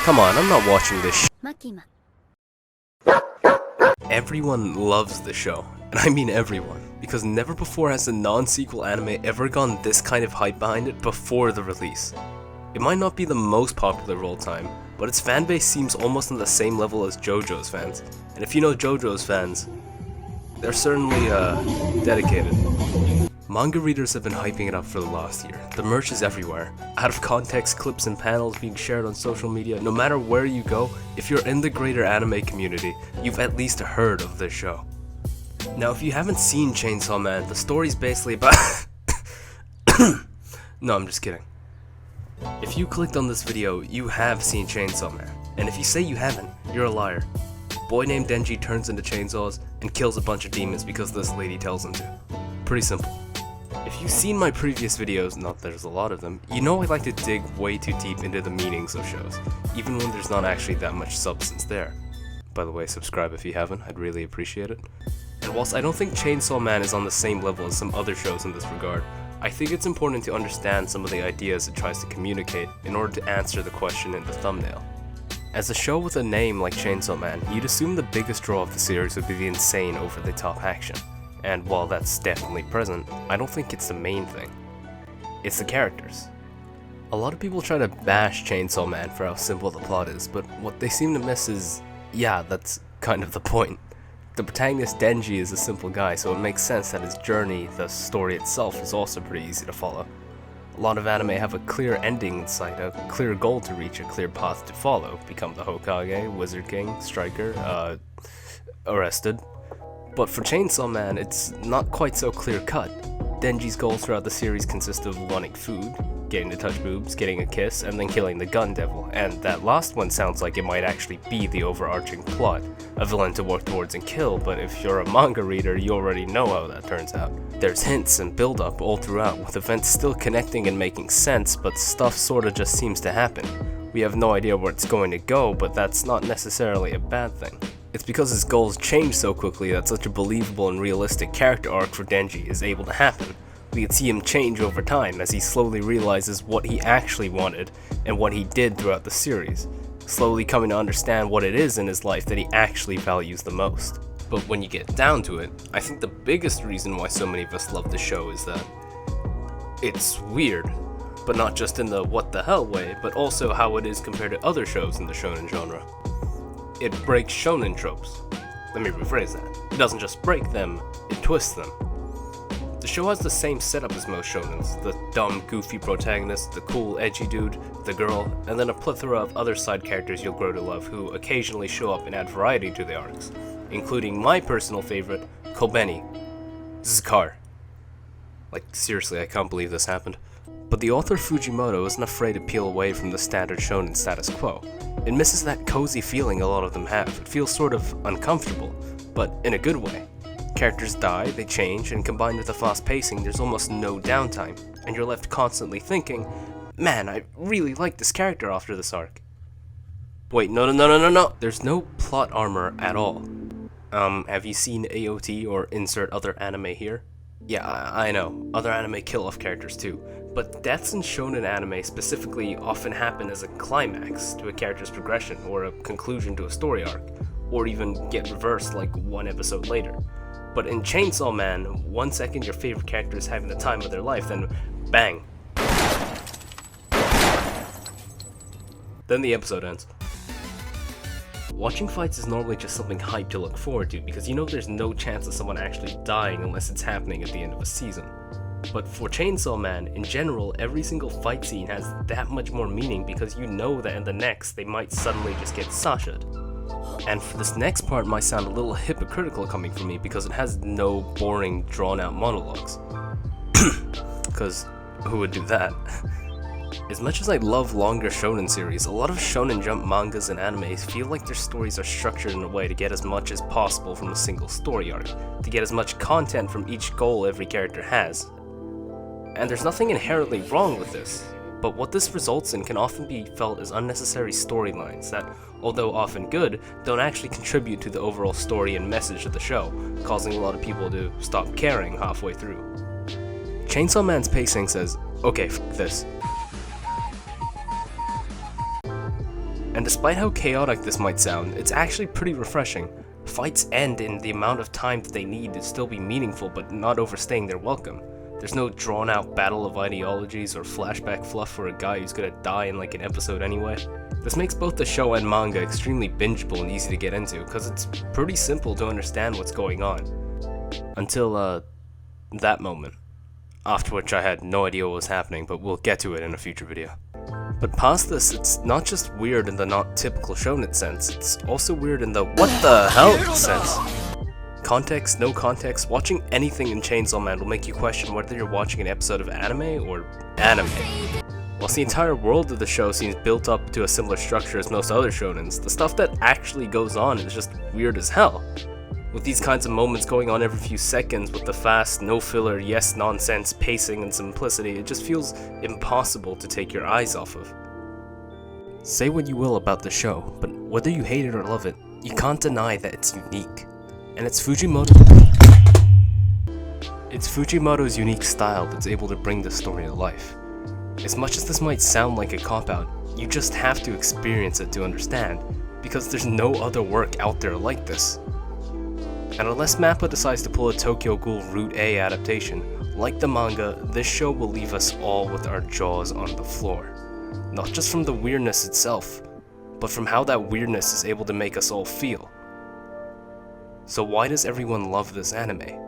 Come on, I'm not watching this Everyone loves the show, and I mean everyone, because never before has a non-sequel anime ever gone this kind of hype behind it before the release. It might not be the most popular of all time, but its fanbase seems almost on the same level as JoJo's fans, and if you know JoJo's fans, they're certainly dedicated. Manga readers have been hyping it up for the last year. The merch is everywhere. Out of context clips and panels being shared on social media. No matter where you go, if you're in the greater anime community, you've at least heard of this show. Now if you haven't seen Chainsaw Man, the story's basically about No, I'm just kidding. If you clicked on this video, you have seen Chainsaw Man. And if you say you haven't, you're a liar. Boy named Denji turns into chainsaws and kills a bunch of demons because this lady tells him to. Pretty simple. If you've seen my previous videos, not that there's a lot of them, you know I like to dig way too deep into the meanings of shows, even when there's not actually that much substance there. By the way, subscribe if you haven't, I'd really appreciate it. And whilst I don't think Chainsaw Man is on the same level as some other shows in this regard, I think it's important to understand some of the ideas it tries to communicate in order to answer the question in the thumbnail. As a show with a name like Chainsaw Man, you'd assume the biggest draw of the series would be the insane over-the-top action. And while that's definitely present, I don't think it's the main thing. It's the characters. A lot of people try to bash Chainsaw Man for how simple the plot is, but what they seem to miss is, yeah, that's kind of the point. The protagonist Denji is a simple guy, so it makes sense that his journey, the story itself, is also pretty easy to follow. A lot of anime have a clear ending in sight, a clear goal to reach, a clear path to follow. Become the Hokage, Wizard King, Striker, arrested. But for Chainsaw Man, it's not quite so clear-cut. Denji's goals throughout the series consist of wanting food, getting to touch boobs, getting a kiss, and then killing the gun devil, and that last one sounds like it might actually be the overarching plot, a villain to work towards and kill, but if you're a manga reader, you already know how that turns out. There's hints and build-up all throughout, with events still connecting and making sense, but stuff sorta just seems to happen. We have no idea where it's going to go, but that's not necessarily a bad thing. It's because his goals change so quickly that such a believable and realistic character arc for Denji is able to happen. We can see him change over time as he slowly realizes what he actually wanted and what he did throughout the series, slowly coming to understand what it is in his life that he actually values the most. But when you get down to it, I think the biggest reason why so many of us love the show is that it's weird, but not just in the what the hell way, but also how it is compared to other shows in the shonen genre. It breaks shonen tropes. Let me rephrase that. It doesn't just break them, it twists them. The show has the same setup as most shonens, the dumb, goofy protagonist, the cool, edgy dude, the girl, and then a plethora of other side characters you'll grow to love who occasionally show up and add variety to the arcs, including my personal favorite, Kobeni. Zzcar. Like, seriously, I can't believe this happened. But the author Fujimoto isn't afraid to peel away from the standard shonen status quo. It misses that cozy feeling a lot of them have. It feels sort of uncomfortable, but in a good way. Characters die, they change, and combined with the fast pacing, there's almost no downtime, and you're left constantly thinking, man, I really like this character after this arc. Wait, no. There's no plot armor at all. Have you seen AOT or insert other anime here? Yeah, I know, other anime kill off characters too, but deaths in shonen anime specifically often happen as a climax to a character's progression or a conclusion to a story arc, or even get reversed like one episode later. But in Chainsaw Man, 1 second your favorite character is having the time of their life, then bang. Then the episode ends. Watching fights is normally just something hype to look forward to because you know there's no chance of someone actually dying unless it's happening at the end of a season. But for Chainsaw Man, in general, every single fight scene has that much more meaning because you know that in the next they might suddenly just get Sasha'd. And for this next part might sound a little hypocritical coming from me because it has no boring, drawn-out monologues. Because who would do that? As much as I love longer shonen series, a lot of shonen jump mangas and animes feel like their stories are structured in a way to get as much as possible from a single story arc, to get as much content from each goal every character has. And there's nothing inherently wrong with this, but what this results in can often be felt as unnecessary storylines that, although often good, don't actually contribute to the overall story and message of the show, causing a lot of people to stop caring halfway through. Chainsaw Man's pacing says, okay, f*** this. And despite how chaotic this might sound, it's actually pretty refreshing. Fights end in the amount of time that they need to still be meaningful but not overstaying their welcome. There's no drawn out battle of ideologies or flashback fluff for a guy who's gonna die in like an episode anyway. This makes both the show and manga extremely bingeable and easy to get into, because it's pretty simple to understand what's going on. Until, that moment. After which I had no idea what was happening, but we'll get to it in a future video. But past this, it's not just weird in the not typical shonen sense, it's also weird in the what the hell sense. Context, no context, watching anything in Chainsaw Man will make you question whether you're watching an episode of anime or anime. Whilst the entire world of the show seems built up to a similar structure as most other shonens, the stuff that actually goes on is just weird as hell. With these kinds of moments going on every few seconds with the fast, no filler, yes nonsense pacing and simplicity, it just feels impossible to take your eyes off of. Say what you will about the show, but whether you hate it or love it, you can't deny that it's unique. And it's Fujimoto's unique style that's able to bring this story to life. As much as this might sound like a cop-out, you just have to experience it to understand, because there's no other work out there like this. And unless MAPPA decides to pull a Tokyo Ghoul Route A adaptation, like the manga, this show will leave us all with our jaws on the floor. Not just from the weirdness itself, but from how that weirdness is able to make us all feel. So why does everyone love this anime?